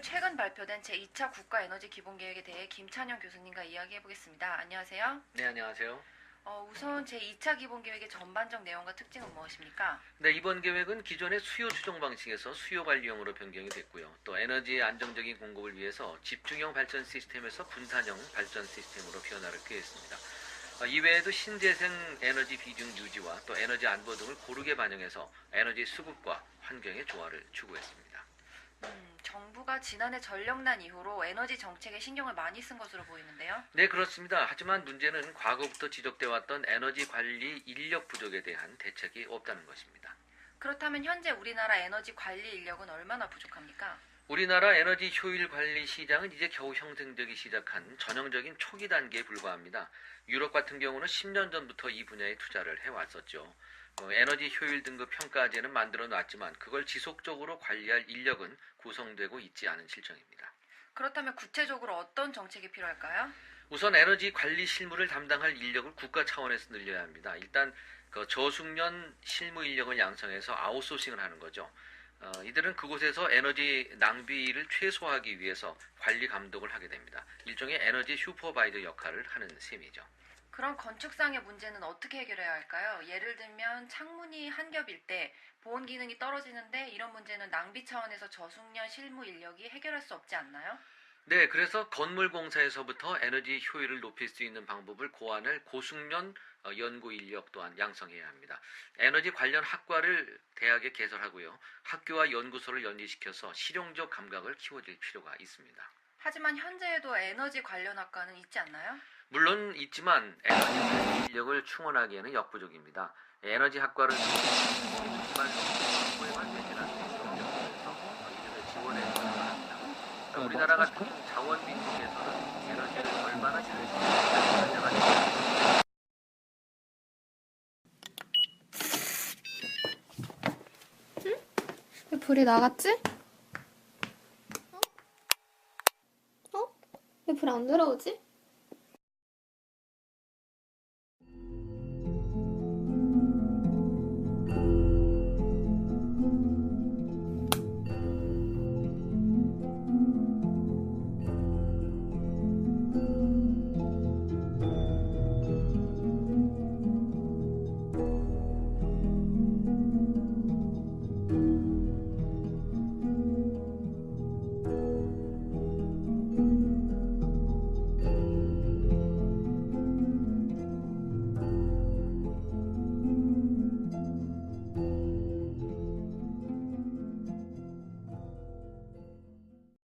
오늘은 최근 발표된 제2차 국가에너지기본계획에 대해 김찬영 교수님과 이야기해보겠습니다. 안녕하세요. 네, 안녕하세요. 우선 제2차 기본계획의 전반적 내용과 특징은 무엇입니까? 네, 이번 계획은 기존의 수요 추종 방식에서 수요 관리형으로 변경이 됐고요. 또 에너지의 안정적인 공급을 위해서 집중형 발전 시스템에서 분산형 발전 시스템으로 변화를 꾀했습니다. 이외에도 신재생 에너지 비중 유지와 또 에너지 안보 등을 고르게 반영해서 에너지 수급과 환경의 조화를 추구했습니다. 정부가 지난해 전력난 이후로 에너지 정책에 신경을 많이 쓴 것으로 보이는데요. 네, 그렇습니다. 하지만 문제는 과거부터 지적돼 왔던 에너지 관리 인력 부족에 대한 대책이 없다는 것입니다. 그렇다면 현재 우리나라 에너지 관리 인력은 얼마나 부족합니까? 우리나라 에너지 효율 관리 시장은 이제 겨우 형성되기 시작한 전형적인 초기 단계에 불과합니다. 유럽 같은 경우는 10년 전부터 이 분야에 투자를 해왔었죠. 에너지 효율 등급 평가제는 만들어 놨지만 그걸 지속적으로 관리할 인력은 구성되고 있지 않은 실정입니다. 그렇다면 구체적으로 어떤 정책이 필요할까요? 우선 에너지 관리 실무를 담당할 인력을 국가 차원에서 늘려야 합니다. 일단 저숙련 실무 인력을 양성해서 아웃소싱을 하는 거죠. 이들은 그곳에서 에너지 낭비를 최소화하기 위해서 관리 감독을 하게 됩니다. 일종의 에너지 슈퍼바이저 역할을 하는 셈이죠. 그럼 건축상의 문제는 어떻게 해결해야 할까요? 예를 들면 창문이 한 겹일 때 보온 기능이 떨어지는데 이런 문제는 낭비 차원에서 저숙련 실무 인력이 해결할 수 없지 않나요? 네, 그래서 건물공사에서부터 에너지 효율을 높일 수 있는 방법을 고안할 고숙련 연구 인력 또한 양성해야 합니다. 에너지 관련 학과를 대학에 개설하고요. 학교와 연구소를 연계시켜서 실용적 감각을 키워줄 필요가 있습니다. 하지만 현재에도 에너지 관련 학과는 있지 않나요? 물론 있지만 에너지 관리 인력을 충원하기에는 역부족입니다. 에너지 학과를 정부에만 배제한 경력에서 이들을 지원해 주는 우리나라 같은 자원비 쪽에서는 에너지를 얼마나 잘 쓰는지 왜 불이 나갔지? 왜 불 안 들어오지?